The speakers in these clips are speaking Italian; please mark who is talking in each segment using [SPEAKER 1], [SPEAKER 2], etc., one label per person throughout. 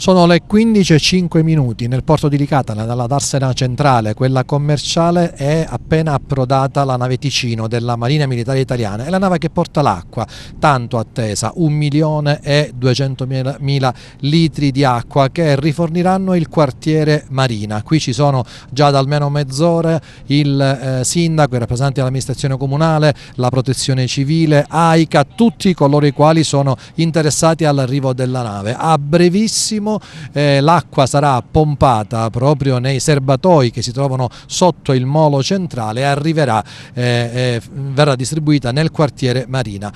[SPEAKER 1] Sono le 15:05 nel porto di Licata, dalla darsena centrale, quella commerciale, è appena approdata la nave Ticino della Marina Militare Italiana. È la nave che porta l'acqua, tanto attesa, 1.200.000 litri di acqua che riforniranno il quartiere Marina. Qui ci sono già da almeno mezz'ora il sindaco, i rappresentanti dell'amministrazione comunale, la protezione civile, AICA, tutti coloro i quali sono interessati all'arrivo della nave. A brevissimo l'acqua sarà pompata proprio nei serbatoi che si trovano sotto il molo centrale e arriverà, verrà distribuita nel quartiere Marina.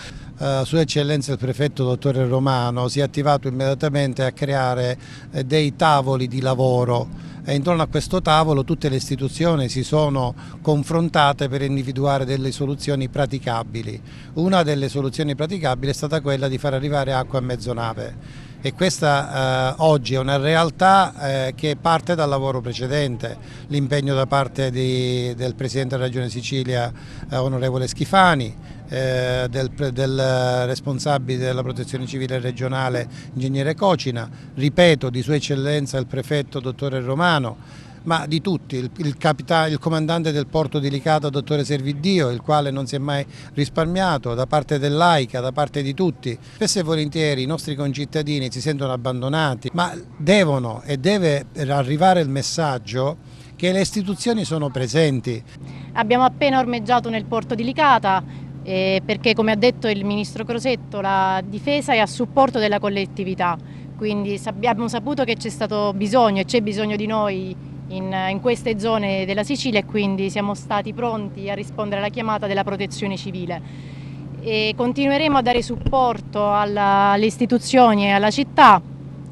[SPEAKER 2] Sua Eccellenza il Prefetto Dottore Romano si è attivato immediatamente a creare dei tavoli di lavoro e intorno a questo tavolo tutte le istituzioni si sono confrontate per individuare delle soluzioni praticabili. Una delle soluzioni praticabili è stata quella di far arrivare acqua a mezzonave. E questa oggi è una realtà che parte dal lavoro precedente, l'impegno da parte del Presidente della Regione Sicilia, onorevole Schifani, del responsabile della protezione civile regionale, ingegnere Cocina, ripeto, di Sua Eccellenza il Prefetto, dottore Romano, ma di tutti, il comandante del porto di Licata, dottore Serviddio, il quale non si è mai risparmiato, da parte dell'AICA, da parte di tutti. Spesso e volentieri i nostri concittadini si sentono abbandonati, ma deve arrivare il messaggio che le istituzioni sono presenti.
[SPEAKER 3] Abbiamo appena ormeggiato nel porto di Licata perché, come ha detto il Ministro Crosetto, la difesa è a supporto della collettività, quindi abbiamo saputo che c'è stato bisogno e c'è bisogno di noi in queste zone della Sicilia e quindi siamo stati pronti a rispondere alla chiamata della protezione civile e continueremo a dare supporto alle istituzioni e alla città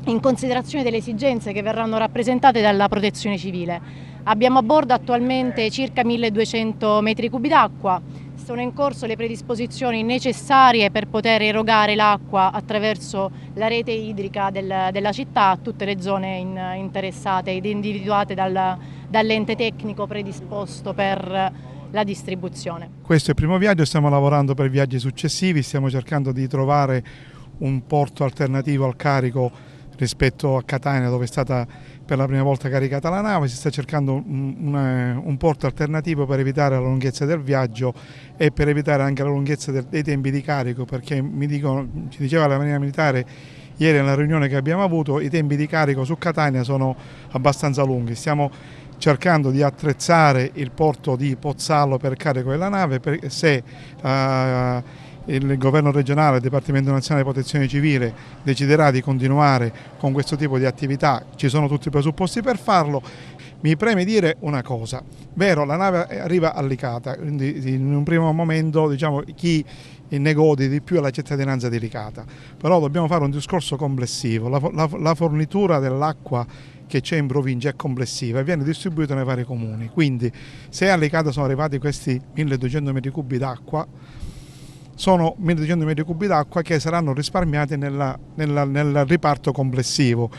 [SPEAKER 3] in considerazione delle esigenze che verranno rappresentate dalla protezione civile. Abbiamo a bordo attualmente circa 1.200 metri cubi d'acqua. Sono in corso le predisposizioni necessarie per poter erogare l'acqua attraverso la rete idrica della città a tutte le zone interessate ed individuate dall'ente tecnico predisposto per la distribuzione.
[SPEAKER 4] Questo è il primo viaggio, stiamo lavorando per viaggi successivi, stiamo cercando di trovare un porto alternativo al carico rispetto a Catania, dove è stata per la prima volta caricata la nave. Si sta cercando un porto alternativo per evitare la lunghezza del viaggio e per evitare anche la lunghezza dei tempi di carico, perché ci diceva la Marina Militare ieri nella riunione che abbiamo avuto, i tempi di carico su Catania sono abbastanza lunghi. Stiamo cercando di attrezzare il porto di Pozzallo per carico della nave, se il governo regionale, il Dipartimento Nazionale di Protezione Civile deciderà di continuare con questo tipo di attività, ci sono tutti i presupposti per farlo. Mi preme dire una cosa, vero, la nave arriva a Licata, quindi in un primo momento diciamo chi ne gode di più è la cittadinanza di Licata, però dobbiamo fare un discorso complessivo, la fornitura dell'acqua che c'è in provincia è complessiva e viene distribuita nei vari comuni, quindi se a Licata sono arrivati questi 1.200 metri cubi d'acqua, sono 1.200 metri cubi d'acqua che saranno risparmiati nel riparto complessivo.